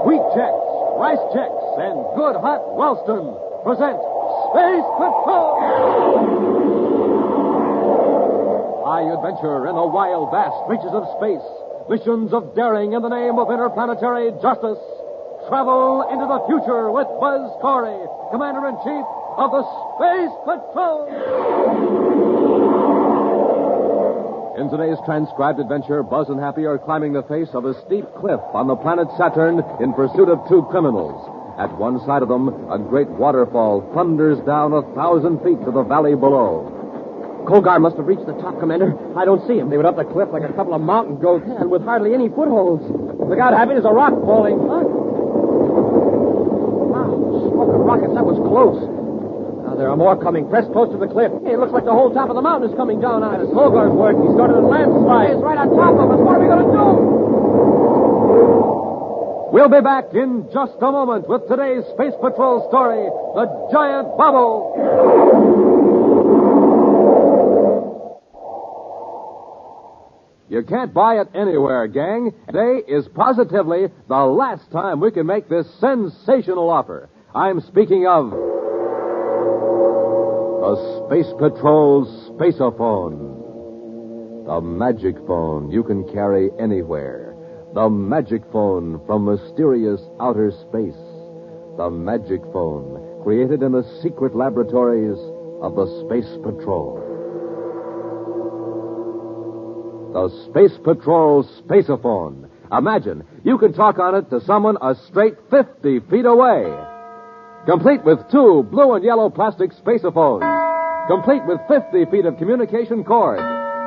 Wheat Checks, Rice Checks, and Good Hot Wellston present Space Patrol! High adventure in the wild, vast reaches of space. Missions of daring in the name of interplanetary justice. Travel into the future with Buzz Corey, Commander-in-Chief of the Space Patrol! In today's transcribed adventure, Buzz and Happy are climbing the face of a steep cliff on the planet Saturn in pursuit of two criminals. At one side of them, a great waterfall thunders down 1,000 feet to the valley below. Colgar must have reached the top, Commander. I don't see him. They went up the cliff like a couple of mountain goats, and with hardly any footholds. Look out, Happy, there's a rock falling. What? Wow, Smokin Rockets, that was close. Now, there are more coming. Press close to the cliff. Hey, it looks like the whole top of the mountain is coming down on us. Colgar's work. He started a landslide. It's right on top of us. What are we going to do? We'll be back in just a moment with today's Space Patrol story, The Giant Bubble. You can't buy it anywhere, gang. Today is positively the last time we can make this sensational offer. I'm speaking of the Space Patrol's Spaceophone. The magic phone you can carry anywhere. The magic phone from mysterious outer space. The magic phone created in the secret laboratories of the Space Patrol. The Space Patrol Spaceophone. Imagine, you can talk on it to someone a straight 50 feet away. Complete with two blue and yellow plastic spaceophones. Complete with 50 feet of communication cord.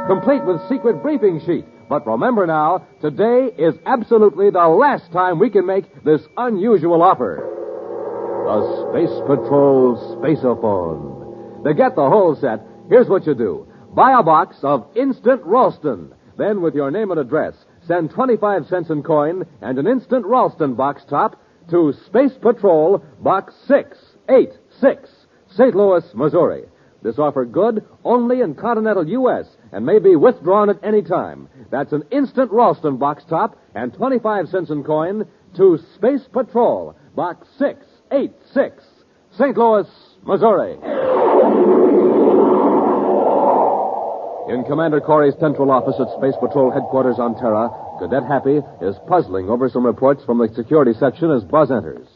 Complete with secret briefing sheet. But remember now, today is absolutely the last time we can make this unusual offer. The Space Patrol Spaceophone. To get the whole set, here's what you do. Buy a box of Instant Ralston. Then, with your name and address, send 25 cents in coin and an Instant Ralston box top to Space Patrol, Box 686, St. Louis, Missouri. This offer good only in continental U.S. and may be withdrawn at any time. That's an Instant Ralston box top and 25 cents in coin to Space Patrol, Box 686, St. Louis, Missouri. In Commander Corey's central office at Space Patrol headquarters on Terra, Cadet Happy is puzzling over some reports from the security section as Buzz enters.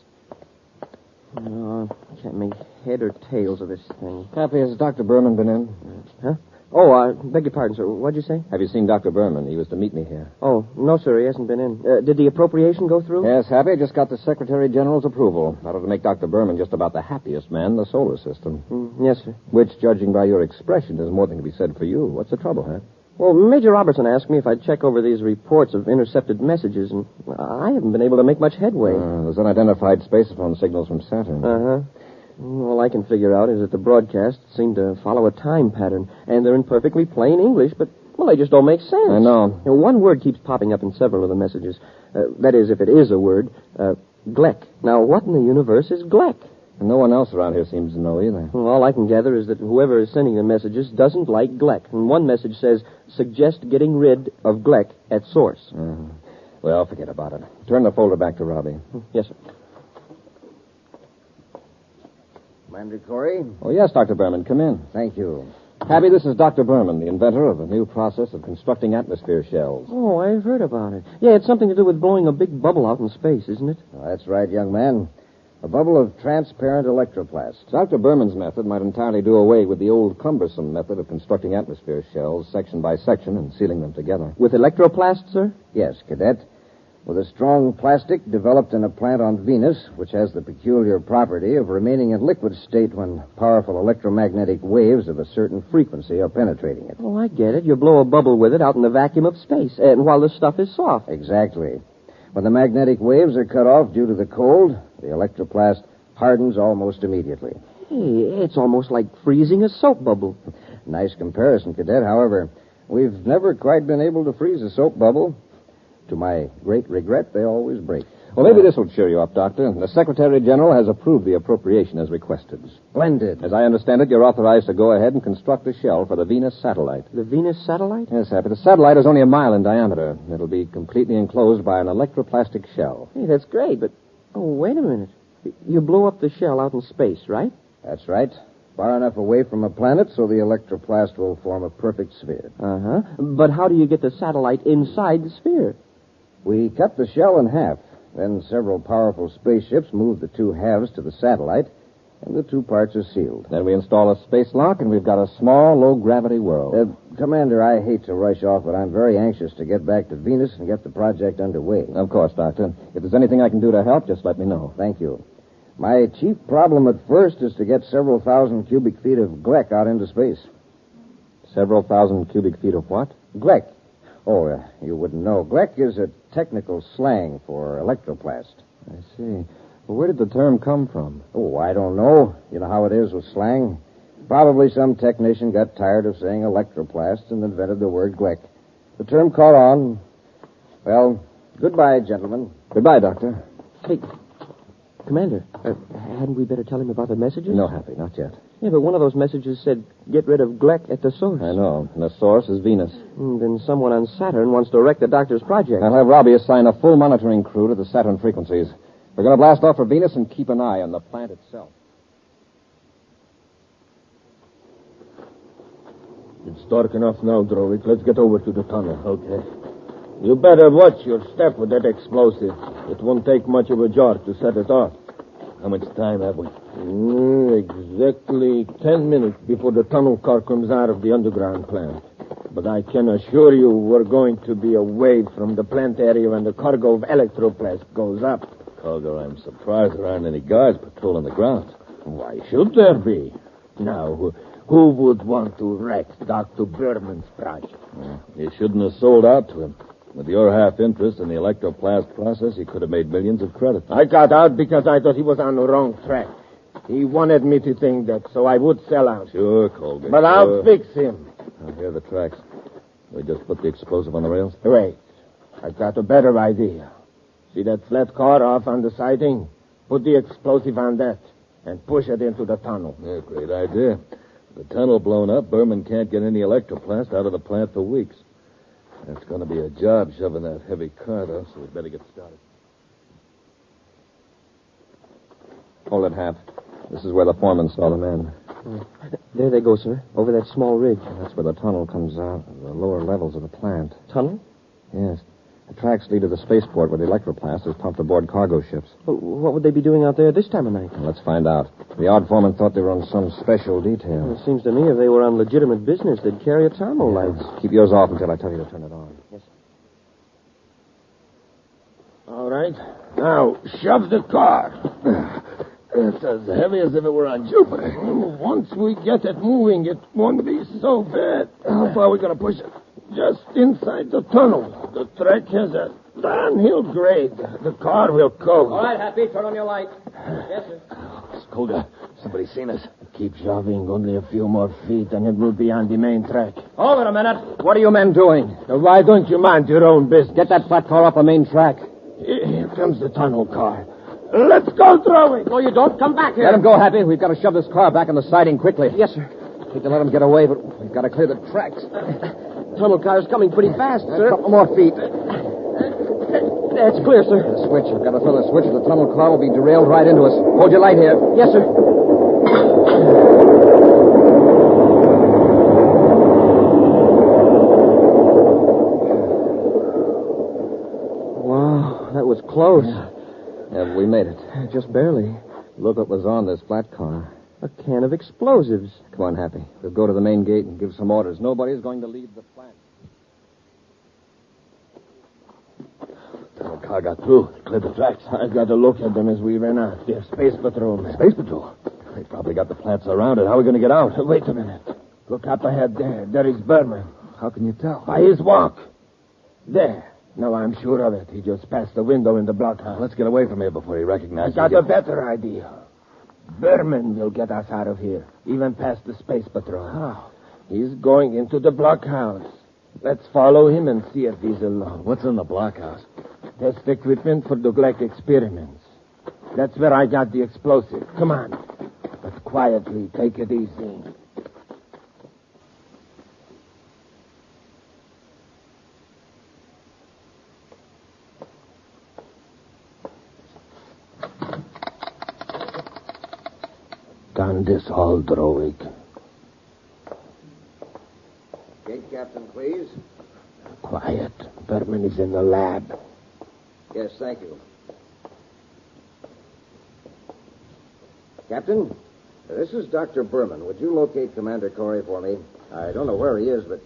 I can't make head or tails of this thing. Happy, has Dr. Berman been in? Huh? Oh, beg your pardon, sir. What'd you say? Have you seen Dr. Berman? He was to meet me here. Oh, no, sir. He hasn't been in. Did the appropriation go through? Yes, Happy. I just got the Secretary General's approval. That ought to make Dr. Berman just about the happiest man in the solar system. Yes, sir. Which, judging by your expression, is more than can be said for you. What's the trouble, huh? Well, Major Robertson asked me if I'd check over these reports of intercepted messages, and I haven't been able to make much headway. There's unidentified spaceophone signals from Saturn. Uh-huh. All I can figure out is that the broadcasts seem to follow a time pattern, and they're in perfectly plain English, but, well, they just don't make sense. I know. One word keeps popping up in several of the messages. That is, if it is a word, Gleck. Now, what in the universe is Gleck? And no one else around here seems to know either. Well, all I can gather is that whoever is sending the messages doesn't like Gleck. And one message says, suggest getting rid of Gleck at source. Uh-huh. Well, forget about it. Turn the folder back to Robbie. Yes, sir. Commander Corey? Oh, yes, Dr. Berman. Come in. Thank you. Happy, this is Dr. Berman, the inventor of a new process of constructing atmosphere shells. Oh, I've heard about it. Yeah, it's something to do with blowing a big bubble out in space, isn't it? Oh, that's right, young man. A bubble of transparent electroplast. Dr. Berman's method might entirely do away with the old cumbersome method of constructing atmosphere shells section by section and sealing them together. With electroplast, sir? Yes, Cadet. With a strong plastic developed in a plant on Venus, which has the peculiar property of remaining in liquid state when powerful electromagnetic waves of a certain frequency are penetrating it. Oh, I get it. You blow a bubble with it out in the vacuum of space, and while the stuff is soft. Exactly. When the magnetic waves are cut off due to the cold, the electroplast hardens almost immediately. Hey, it's almost like freezing a soap bubble. Nice comparison, Cadet. However, we've never quite been able to freeze a soap bubble. To my great regret, they always break. Well, maybe this will cheer you up, Doctor. The Secretary General has approved the appropriation as requested. Splendid. As I understand it, you're authorized to go ahead and construct a shell for the Venus satellite. The Venus satellite? Yes, Happy. The satellite is only a mile in diameter. It'll be completely enclosed by an electroplastic shell. Hey, that's great, but... Oh, wait a minute. You blew up the shell out in space, right? That's right. Far enough away from a planet so the electroplast will form a perfect sphere. Uh-huh. But how do you get the satellite inside the sphere? We cut the shell in half. Then several powerful spaceships move the two halves to the satellite, and the two parts are sealed. Then we install a space lock, and we've got a small, low-gravity world. Commander, I hate to rush off, but I'm very anxious to get back to Venus and get the project underway. Of course, Doctor. If there's anything I can do to help, just let me know. Thank you. My chief problem at first is to get several thousand cubic feet of Gleck out into space. Several thousand cubic feet of what? Gleck. Oh, you wouldn't know. Gleck is a technical slang for electroplast. I see. Well, where did the term come from? Oh, I don't know. You know how it is with slang. Probably some technician got tired of saying electroplast and invented the word Gleck. The term caught on. Well, goodbye, gentlemen. Goodbye, Doctor. Hey, Commander, hadn't we better tell him about the messages? No, Happy, not yet. Yeah, but one of those messages said, get rid of Gleck at the source. I know. And the source is Venus. Then someone on Saturn wants to wreck the doctor's project. I'll have Robbie assign a full monitoring crew to the Saturn frequencies. We're going to blast off for Venus and keep an eye on the plant itself. It's dark enough now, Drovic. Let's get over to the tunnel. Okay. You better watch your step with that explosive. It won't take much of a jar to set it off. How much time have we? Exactly 10 minutes before the tunnel car comes out of the underground plant. But I can assure you we're going to be away from the plant area when the cargo of electroplast goes up. Cargo, I'm surprised there aren't any guards patrolling the ground. Why should there be? Now, who would want to wreck Dr. Berman's project? You shouldn't have sold out to him. With your half interest in the electroplast process, he could have made millions of credit. I got out because I thought he was on the wrong track. He wanted me to think that, so I would sell out. Sure, Colby. But I'll fix him. Here are the tracks. We just put the explosive on the rails? Wait. I got a better idea. See that flat car off on the siding? Put the explosive on that and push it into the tunnel. Yeah, great idea. The tunnel blown up, Berman can't get any electroplast out of the plant for weeks. It's going to be a job shoving that heavy car, though, so we'd better get started. Hold it, Hap. This is where the foreman saw the men. There they go, sir. Over that small ridge. That's where the tunnel comes out, the lower levels of the plant. Tunnel? Yes. The tracks lead to the spaceport where the electroplast is pumped aboard cargo ships. What would they be doing out there this time of night? Well, let's find out. The odd foreman thought they were on some special detail. Well, it seems to me if they were on legitimate business, they'd carry a thermal light. Keep yours off until I tell you to turn it on. Yes, sir. All right. Now, shove the car. It's as heavy as if it were on Jupiter. Once we get it moving, it won't be so bad. How far are we going to push it? Just inside the tunnel. The track has a downhill grade. The car will coast. All right, Happy, turn on your light. Yes, sir. Skolda, somebody's seen us. Keep shoving only a few more feet, and it will be on the main track. Hold it a minute. What are you men doing? Why don't you mind your own business? Get that flat car off the main track. Here comes the tunnel car. Let's go through it. No, you don't. Come back here. Let him go, Happy. We've got to shove this car back on the siding quickly. Yes, sir. Hate to let him get away, but we've got to clear the tracks. Tunnel car's coming pretty fast, sir. A couple more feet. That's clear, sir. The switch. We've got to throw the switch, or the tunnel car will be derailed right into us. Hold your light here. Yes, sir. Wow, that was close. Yeah, we made it. Just barely. Look what was on this flat car. A can of explosives. Come on, Happy. We'll go to the main gate and give some orders. Nobody's going to leave the plant. The car got through. Cleared the tracks. I got a look at them as we ran out. They're space patrolmen. Space patrol? They probably got the plant surrounded. How are we going to get out? Wait a minute. Look up ahead there. There is Berman. How can you tell? By his walk. There. No, I'm sure of it. He just passed the window in the blockhouse. Let's get away from here before he I recognizes got us. a better idea. Berman will get us out of here, even past the space patrol. How? He's going into the blockhouse. Let's follow him and see if he's alone. What's in the blockhouse? Test equipment for the Gleck experiments. That's where I got the explosive. Come on. But quietly, take it easy. Done this all, Droid. Gate captain, please. Quiet. Berman is in the lab. Yes, thank you. Captain, this is Dr. Berman. Would you locate Commander Corey for me? I don't know where he is, but...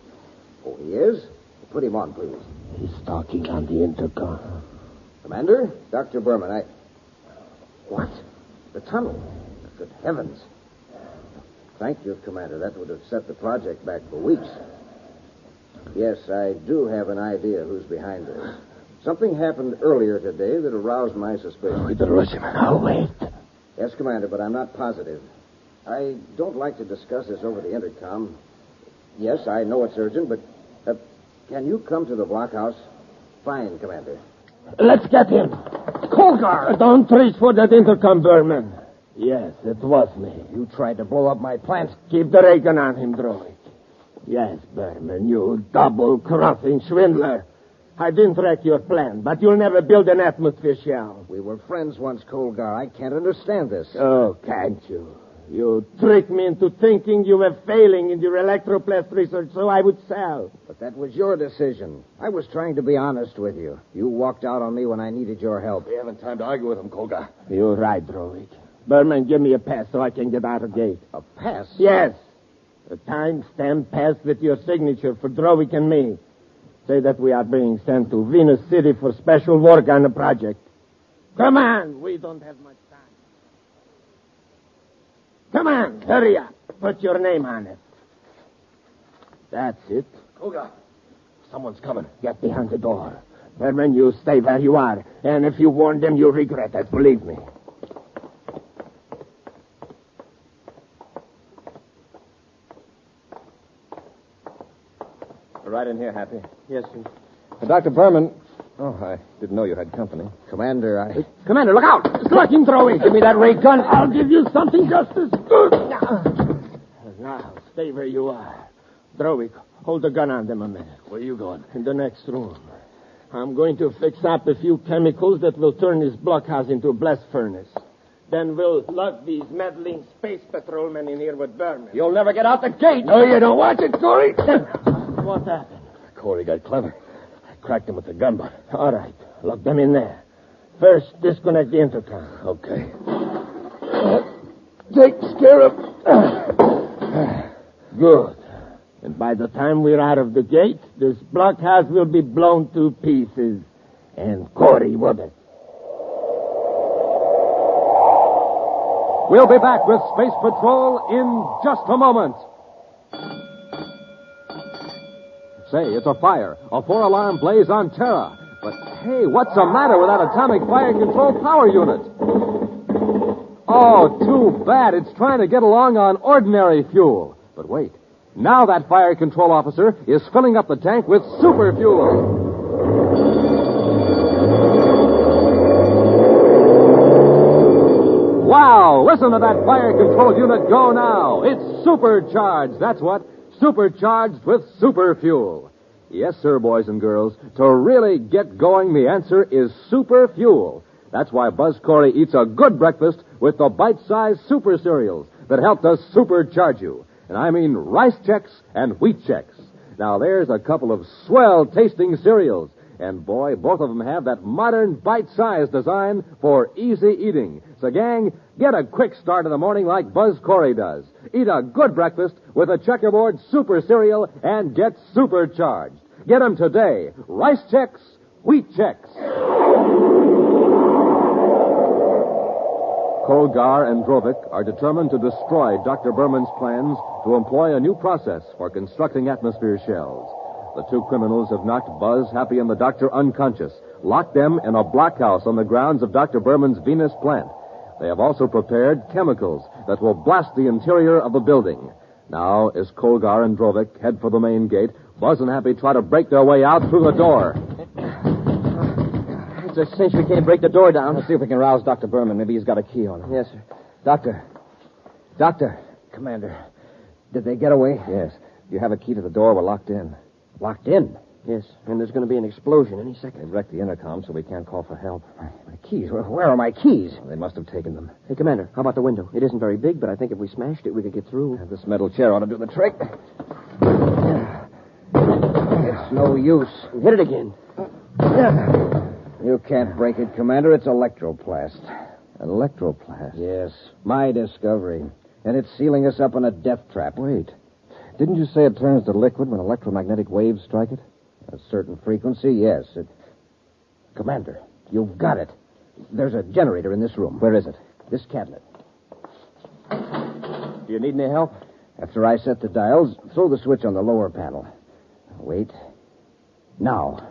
Oh, he is? Put him on, please. He's talking on the intercom. Commander? Dr. Berman, What? The tunnel. Good heavens. Thank you, Commander. That would have set the project back for weeks. Yes, I do have an idea who's behind this. Something happened earlier today that aroused my suspicion. We better rush him. I'll wait. Yes, Commander, but I'm not positive. I don't like to discuss this over the intercom. Yes, I know it's urgent, but can you come to the blockhouse? Fine, Commander. Let's get him. Colgar! Don't reach for that intercom, Berman. Yes, it was me. You tried to blow up my plant. Keep the ray gun on him, Droid. Yes, Berman, you double-crossing swindler. I didn't wreck your plan, but you'll never build an atmosphere shell. We were friends once, Colgar. I can't understand this. Oh, can't you? You tricked me into thinking you were failing in your electroplast research, so I would sell. But that was your decision. I was trying to be honest with you. You walked out on me when I needed your help. We haven't time to argue with him, Koga. You're right, Droid. Berman, give me a pass so I can get out of the gate. A pass? Yes. A time-stamped pass with your signature for Drowick and me. Say that we are being sent to Venus City for special work on the project. Come on, we don't have much time. Come on, hurry up. Put your name on it. That's it. Koga, someone's coming. Get behind the door. Berman, you stay where you are. And if you warn them, you'll regret it. Believe me. Right in here, Happy. Yes, sir. Dr. Berman. Oh, I didn't know you had company. Commander, Commander, look out! It's Lurking Droid. Give me that ray gun. I'll give you something just as good. Now, stay where you are. Drowick, hold the gun on them a minute. Where are you going? In the next room. I'm going to fix up a few chemicals that will turn this blockhouse into a blast furnace. Then we'll lug these meddling space patrolmen in here with Berman. You'll never get out the gate. No, you don't. Watch it, Corey. What happened? Corey got clever. I cracked him with the gun butt. All right. Lock them in there. First, disconnect the intercom. Okay. Take scarab. Good. And by the time we're out of the gate, this blockhouse will be blown to pieces. And Corey with it. We'll be back with Space Patrol in just a moment. Say, it's a fire. A 4-alarm blaze on Terra. But, hey, what's the matter with that atomic fire control power unit? Oh, too bad. It's trying to get along on ordinary fuel. But wait. Now that fire control officer is filling up the tank with super fuel. Wow! Listen to that fire control unit go now. It's supercharged. That's what. Supercharged with super fuel. Yes, sir, boys and girls. To really get going, the answer is super fuel. That's why Buzz Corey eats a good breakfast with the bite-sized super cereals that help to supercharge you. And I mean Rice Chex and Wheat Chex. Now, there's a couple of swell-tasting cereals. And, boy, both of them have that modern bite-sized design for easy eating. So, gang, get a quick start in the morning like Buzz Corey does. Eat a good breakfast with a Checkerboard Super Cereal and get supercharged. Get them today. Rice Chex, Wheat Chex. Colgar and Drowick are determined to destroy Dr. Berman's plans to employ a new process for constructing atmosphere shells. The two criminals have knocked Buzz, Happy, and the doctor unconscious, locked them in a blockhouse on the grounds of Dr. Berman's Venus plant. They have also prepared chemicals that will blast the interior of the building. Now, as Colgar and Drowick head for the main gate, Buzz and Happy try to break their way out through the door. It's a cinch we can't break the door down. Let's see if we can rouse Dr. Berman. Maybe he's got a key on him. Yes, sir. Doctor. Commander, did they get away? Yes. You have a key to the door. We're locked in. Locked in? Yes, and there's going to be an explosion any second. They've wrecked the intercom, so we can't call for help. My keys? Where are my keys? They must have taken them. Hey, Commander, how about the window? It isn't very big, but I think if we smashed it, we could get through. This metal chair ought to do the trick. It's no use. Hit it again. You can't break it, Commander. It's electroplast. Electroplast? Yes, my discovery. And it's sealing us up in a death trap. Wait. Didn't you say it turns to liquid when electromagnetic waves strike it? A certain frequency, yes. Commander, you've got it. There's a generator in this room. Where is it? This cabinet. Do you need any help? After I set the dials, throw the switch on the lower panel. Wait. Now.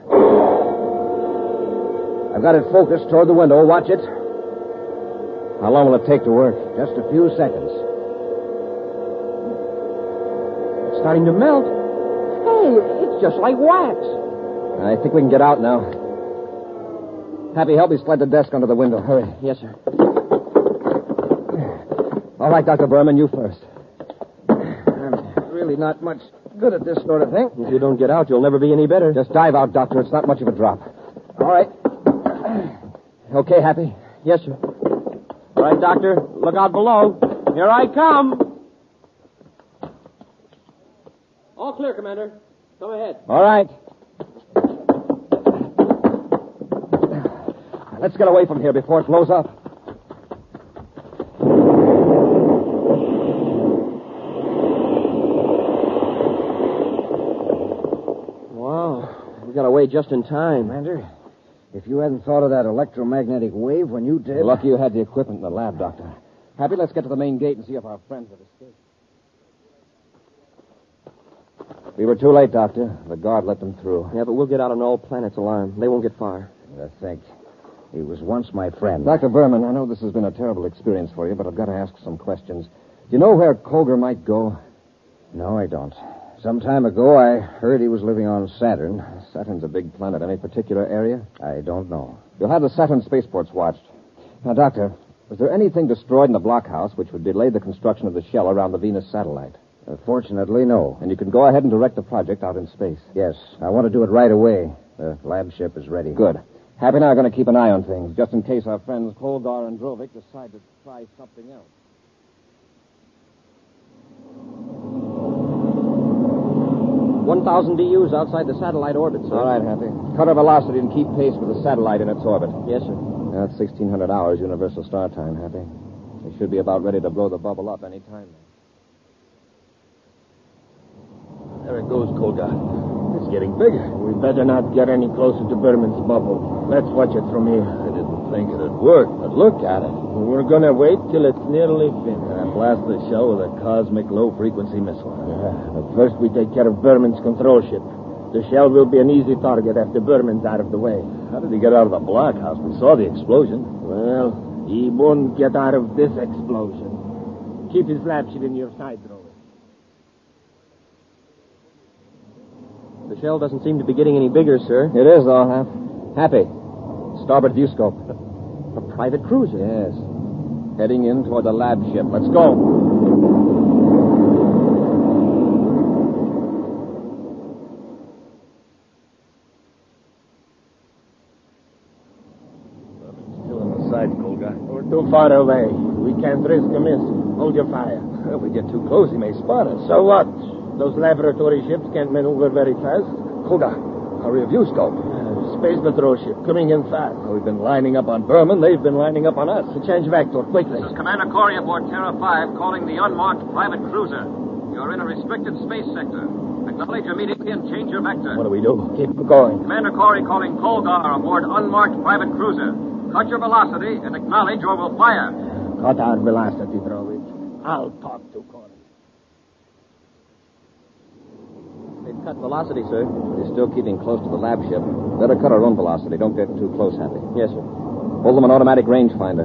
I've got it focused toward the window. Watch it. How long will it take to work? Just a few seconds. It's starting to melt. Hey, it's just like wax. I think we can get out now. Happy, help me slide the desk under the window. Hurry. Yes, sir. All right, Dr. Berman, you first. I'm really not much good at this sort of thing. If you don't get out, you'll never be any better. Just dive out, Doctor. It's not much of a drop. All right. Okay, Happy? Yes, sir. All right, Doctor. Look out below. Here I come. All clear, Commander. Come ahead. All right. Let's get away from here before it blows up. Wow. We got away just in time. Commander, if you hadn't thought of that electromagnetic wave when you did... You're lucky you had the equipment in the lab, Doctor. Happy, let's get to the main gate and see if our friends have escaped. We were too late, Doctor. The guard let them through. Yeah, but we'll get out on all planets' alarm. They won't get far. I think he was once my friend. Dr. Berman, I know this has been a terrible experience for you, but I've got to ask some questions. Do you know where Koger might go? No, I don't. Some time ago, I heard he was living on Saturn. Saturn's a big planet. Any particular area? I don't know. You'll have the Saturn spaceports watched. Now, Doctor, was there anything destroyed in the blockhouse which would delay the construction of the shell around the Venus satellite? Fortunately, no. And you can go ahead and direct the project out in space. Yes, I want to do it right away. The lab ship is ready. Good. Happy and I are going to keep an eye on things, just in case our friends Kolgar and Drovik decide to try something else. 1,000 DUs outside the satellite orbit, sir. All right, Happy. Cut our velocity and keep pace with the satellite in its orbit. Yes, sir. That's 1,600 hours Universal Star Time, Happy. We should be about ready to blow the bubble up any time now. There it goes, Kolgar. It's getting bigger. We better not get any closer to Berman's bubble. Let's watch it from here. I didn't think it'd work, but look at it. We're gonna wait till it's nearly finished. And blast the shell with a cosmic low-frequency missile. Yeah, but first we take care of Berman's control ship. The shell will be an easy target after Berman's out of the way. How did he get out of the blockhouse? We saw the explosion. Well, he won't get out of this explosion. Keep his lab ship in your side, Rover. The shell doesn't seem to be getting any bigger, sir. It is, though, Happy. Starboard view scope. A private cruiser. Yes. Heading in toward the lab ship. Let's go. Still on the side, Kolgar. We're too far away. We can't risk a miss. Hold your fire. If we get too close, he may spot us. So what? Those laboratory ships can't maneuver very fast. Kolgar, hurry a view scope. Space patrol ship coming in fast. We've been lining up on Berman. They've been lining up on us. Change vector, quickly. This is Commander Corey aboard Terra 5 calling the unmarked private cruiser. You're in a restricted space sector. Acknowledge immediately and change your vector. What do we do? Keep going. Commander Corey calling Kolgar aboard unmarked private cruiser. Cut your velocity and acknowledge or we'll fire. Cut our velocity, Drovich. I'll talk to Corey. They've cut velocity, sir. They're still keeping close to the lab ship. Better cut our own velocity. Don't get too close, Happy. Yes, sir. Hold them an automatic rangefinder.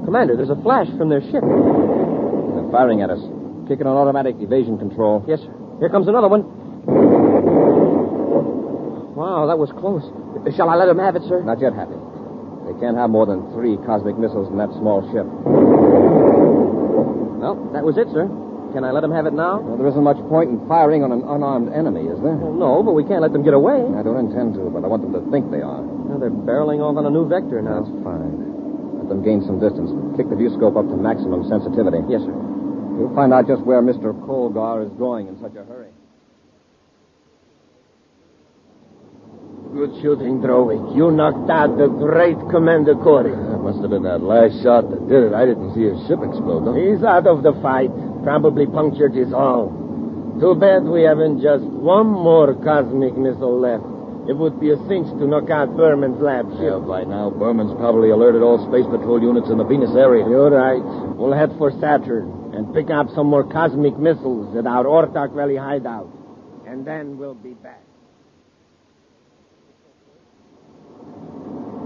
Commander, there's a flash from their ship. They're firing at us. Kicking on automatic evasion control. Yes, sir. Here comes another one. Wow, that was close. Shall I let him have it, sir? Not yet, Happy. They can't have more than 3 cosmic missiles in that small ship. Well, that was it, sir. Can I let them have it now? Well, there isn't much point in firing on an unarmed enemy, is there? Well, no, but we can't let them get away. I don't intend to, but I want them to think they are. Well, they're barreling off on a new vector now. That's fine. Let them gain some distance. Kick the viewscope up to maximum sensitivity. Yes, sir. You'll find out just where Mr. Colgar is going in such a hurry. Good shooting, Drowick. You knocked out the great Commander Corey. That must have been that last shot that did it. I didn't see his ship explode, though. He's out of the fight. Probably punctured his hull. Too bad we haven't just one more cosmic missile left. It would be a cinch to knock out Berman's lab Yeah, ship. by now, Berman's probably alerted all Space Patrol units in the Venus area. You're right. We'll head for Saturn and pick up some more cosmic missiles at our Ortak Valley hideout. And then we'll be back.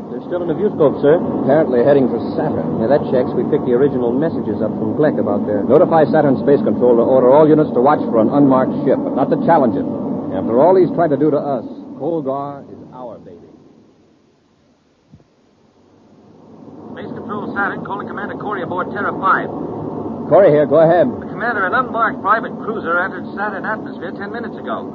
They're still in the viewscope, sir. Apparently heading for Saturn. Yeah, that checks. We picked the original messages up from Gleck about their... Notify Saturn Space Control to order all units to watch for an unmarked ship, but not to challenge it. After all he's tried to do to us, Colgar is our baby. Space Control Saturn calling Commander Corey aboard Terra 5. Corey here, go ahead. Commander, an unmarked private cruiser entered Saturn atmosphere 10 minutes ago.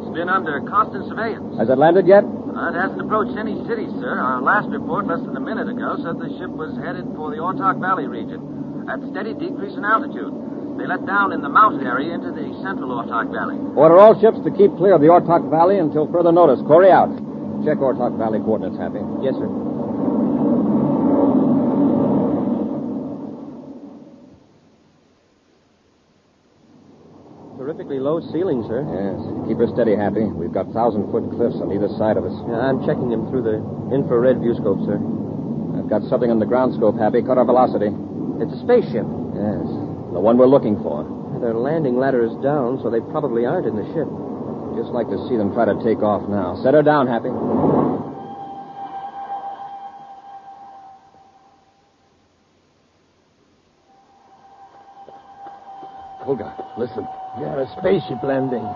It's been under constant surveillance. Has it landed yet? It hasn't approached any city, sir. Our last report, less than a minute ago, said the ship was headed for the Ortak Valley region at steady decrease in altitude. They let down in the mountain area into the central Ortak Valley. Order all ships to keep clear of the Ortak Valley until further notice. Corey out. Check Ortak Valley coordinates, Happy. Yes, sir. Terrifically low ceiling, sir. Yes. Keep her steady, Happy. We've got 1,000-foot cliffs on either side of us. Yeah, I'm checking them through the infrared viewscope, sir. I've got something on the ground scope, Happy. Cut our velocity. It's a spaceship. Yes. The one we're looking for. Their landing ladder is down, so they probably aren't in the ship. Just like to see them try to take off now. Set her down, Happy. Colgar, listen. Yeah, a spaceship landing.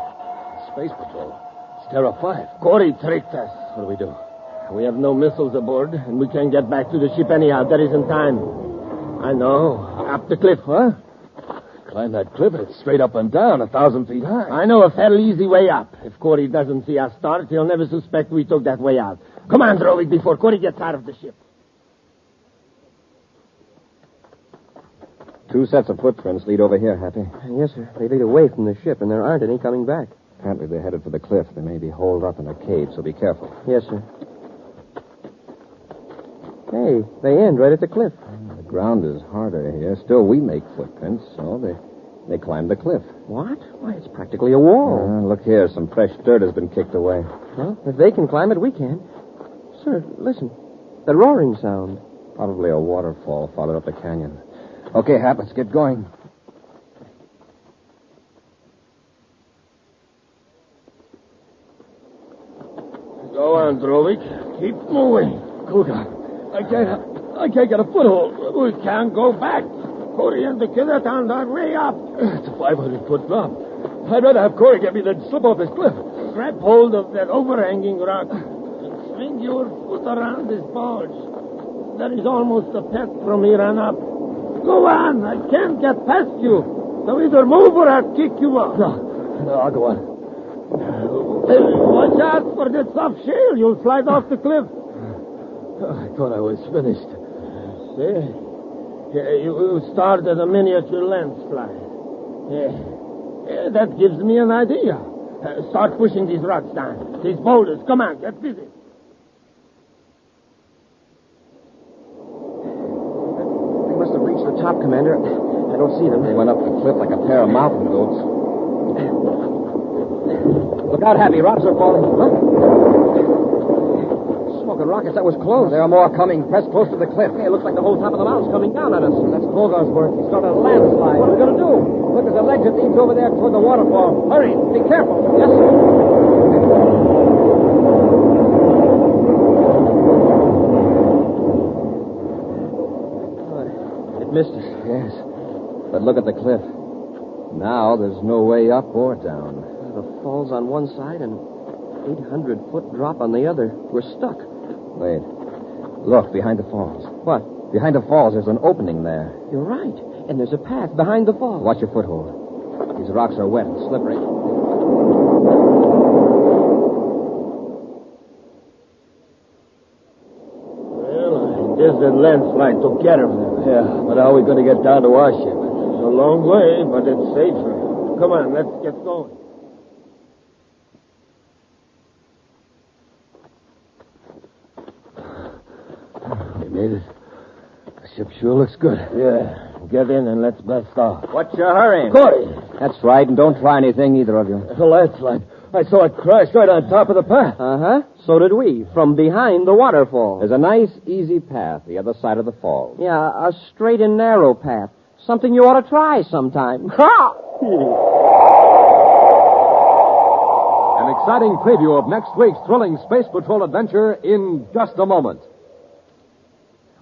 Space Patrol. It's Terra 5. Corey tricked us. What do we do? We have no missiles aboard, and we can't get back to the ship anyhow. There isn't time. I know. Up the cliff, huh? Climb that cliff. It's straight up and down, 1,000 feet high. I know a fairly easy way up. If Corey doesn't see us start, he'll never suspect we took that way out. Come on, Drowick, before Corey gets out of the ship. 2 sets of footprints lead over here, Happy. Yes, sir. They lead away from the ship, and there aren't any coming back. Apparently they're headed for the cliff. They may be holed up in a cave, so be careful. Yes, sir. Hey, they end right at the cliff. The ground is harder here. Still, we make footprints, so they climb the cliff. What? Why, it's practically a wall. Look here. Some fresh dirt has been kicked away. Well, if they can climb it, we can. Sir, listen. The roaring sound. Probably a waterfall followed up the canyon. Okay, Hap, let's get going. Go on, Drowick. Keep moving. Colgar, I can't get a foothold. We can't go back. Corey and the killer down that way up. It's a 500-foot drop. I'd rather have Corey get me than slip off this cliff. Grab hold of that overhanging rock and swing your foot around this bulge. That is almost a pet from here on up. Go on. I can't get past you. So either move or I'll kick you off. No, I'll go on. Watch out for that soft shale. You'll slide off the cliff. I thought I was finished. See? Yeah, you start at a miniature lens flight. Yeah, that gives me an idea. Start pushing these rocks down. These boulders. Come on, get busy. They must have reached the top, Commander. I don't see them. They went up the cliff like a pair of mountain goats. Look out, Happy. Rocks are falling. Huh? Smokin Rockets, that was close. There are more coming. Press close to the cliff. Hey, it looks like the whole top of the mountain's coming down at us. That's Colgar's work. He started a landslide. What are we going to do? Look, there's a ledge that leads over there toward the waterfall. Hurry. Be careful. Yes, sir. It missed us. Yes. But look at the cliff. Now there's no way up or down. The fall's on one side and 800-foot drop on the other. We're stuck. Wait. Look, behind the falls. What? Behind the falls, there's an opening there. You're right. And there's a path behind the falls. Watch your foothold. These rocks are wet and slippery. Well, there's the landslide took care of them. Yeah, but how are we going to get down to our ship? It's a long way, but it's safer. Come on, let's get going. We made it. The ship sure looks good. Yeah, get in and let's blast off. What's your hurry? Corey! That's right, and don't try anything, either of you. The landslide. I saw it crash right on top of the path. Uh-huh. So did we, from behind the waterfall. There's a nice, easy path the other side of the falls. Yeah, a straight and narrow path. Something you ought to try sometime. Ha! An exciting preview of next week's thrilling Space Patrol adventure in just a moment.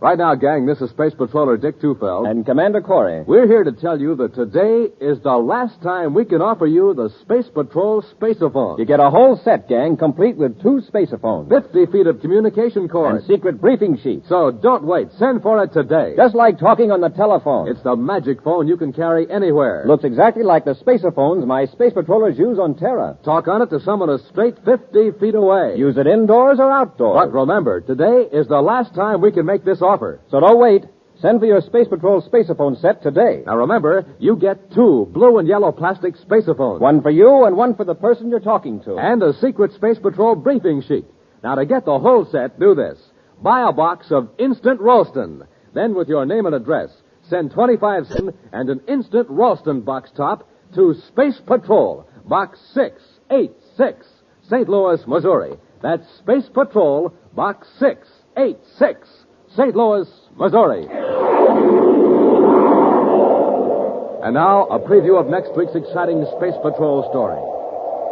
Right now, gang, this is Space Patroller Dick Tufeld. And Commander Corey. We're here to tell you that today is the last time we can offer you the Space Patrol Spaceophone. You get a whole set, gang, complete with 2 spacephones. 50 feet of communication cord. And secret briefing sheets. So don't wait. Send for it today. Just like talking on the telephone. It's the magic phone you can carry anywhere. Looks exactly like the spacephones my space patrollers use on Terra. Talk on it to someone a straight 50 feet away. Use it indoors or outdoors. But remember, today is the last time we can make this offer. So don't wait. Send for your Space Patrol spaceophone set today. Now remember, you get 2 blue and yellow plastic spaceophones. One for you and one for the person you're talking to. And a secret Space Patrol briefing sheet. Now to get the whole set, do this. Buy a box of Instant Ralston. Then with your name and address, send 25 cents and an Instant Ralston box top to Space Patrol, Box 686, St. Louis, Missouri. That's Space Patrol, Box 686, St. Louis, Missouri. And now, a preview of next week's exciting Space Patrol story.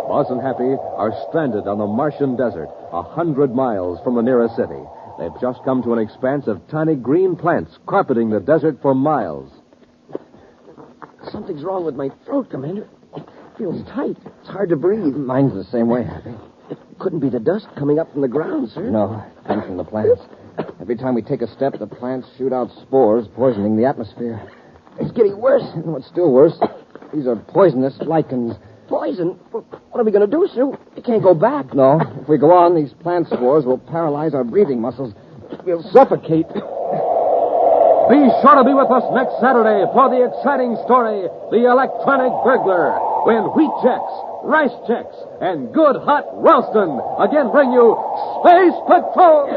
Buzz and Happy are stranded on the Martian desert, 100 miles from the nearest city. They've just come to an expanse of tiny green plants carpeting the desert for miles. Something's wrong with my throat, Commander. It feels tight. It's hard to breathe. Mine's the same way, Happy. It couldn't be the dust coming up from the ground, sir. No, it comes from the plants. Every time we take a step, the plants shoot out spores, poisoning the atmosphere. It's getting worse. And what's still worse, these are poisonous lichens. Poison? What are we going to do, sir? We can't go back. No, if we go on, these plant spores will paralyze our breathing muscles. We'll suffocate. Be sure to be with us next Saturday for the exciting story, The Electronic Burglar, when wheat checks, rice checks, and good hot Ralston again bring you Space Patrol!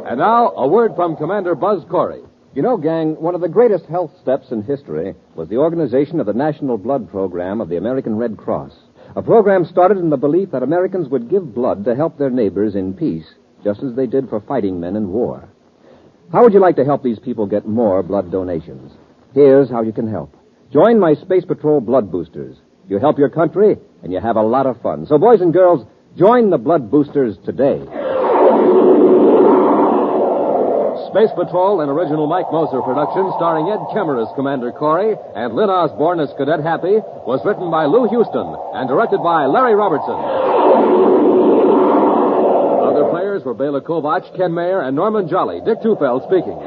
And now, a word from Commander Buzz Corey. You know, gang, one of the greatest health steps in history was the organization of the National Blood Program of the American Red Cross. A program started in the belief that Americans would give blood to help their neighbors in peace, just as they did for fighting men in war. How would you like to help these people get more blood donations? Here's how you can help. Join my Space Patrol Blood Boosters. You help your country, and you have a lot of fun. So, boys and girls, join the Blood Boosters today. Space Patrol, an original Mike Moser production starring Ed Kemmer as Commander Corey and Lynn Osborne as Cadet Happy, was written by Lou Houston and directed by Larry Robertson. Other players were Bela Kovac, Ken Mayer, and Norman Jolly. Dick Tufeld speaking.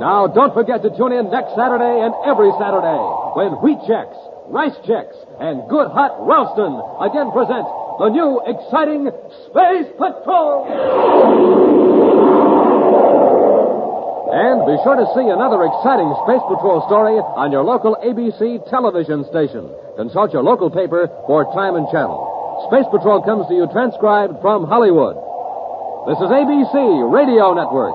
Now, don't forget to tune in next Saturday and every Saturday when wheat checks, rice checks, and good hot Ralston again present the new exciting Space Patrol. And be sure to see another exciting Space Patrol story on your local ABC television station. Consult your local paper for time and channel. Space Patrol comes to you transcribed from Hollywood. This is ABC Radio Network.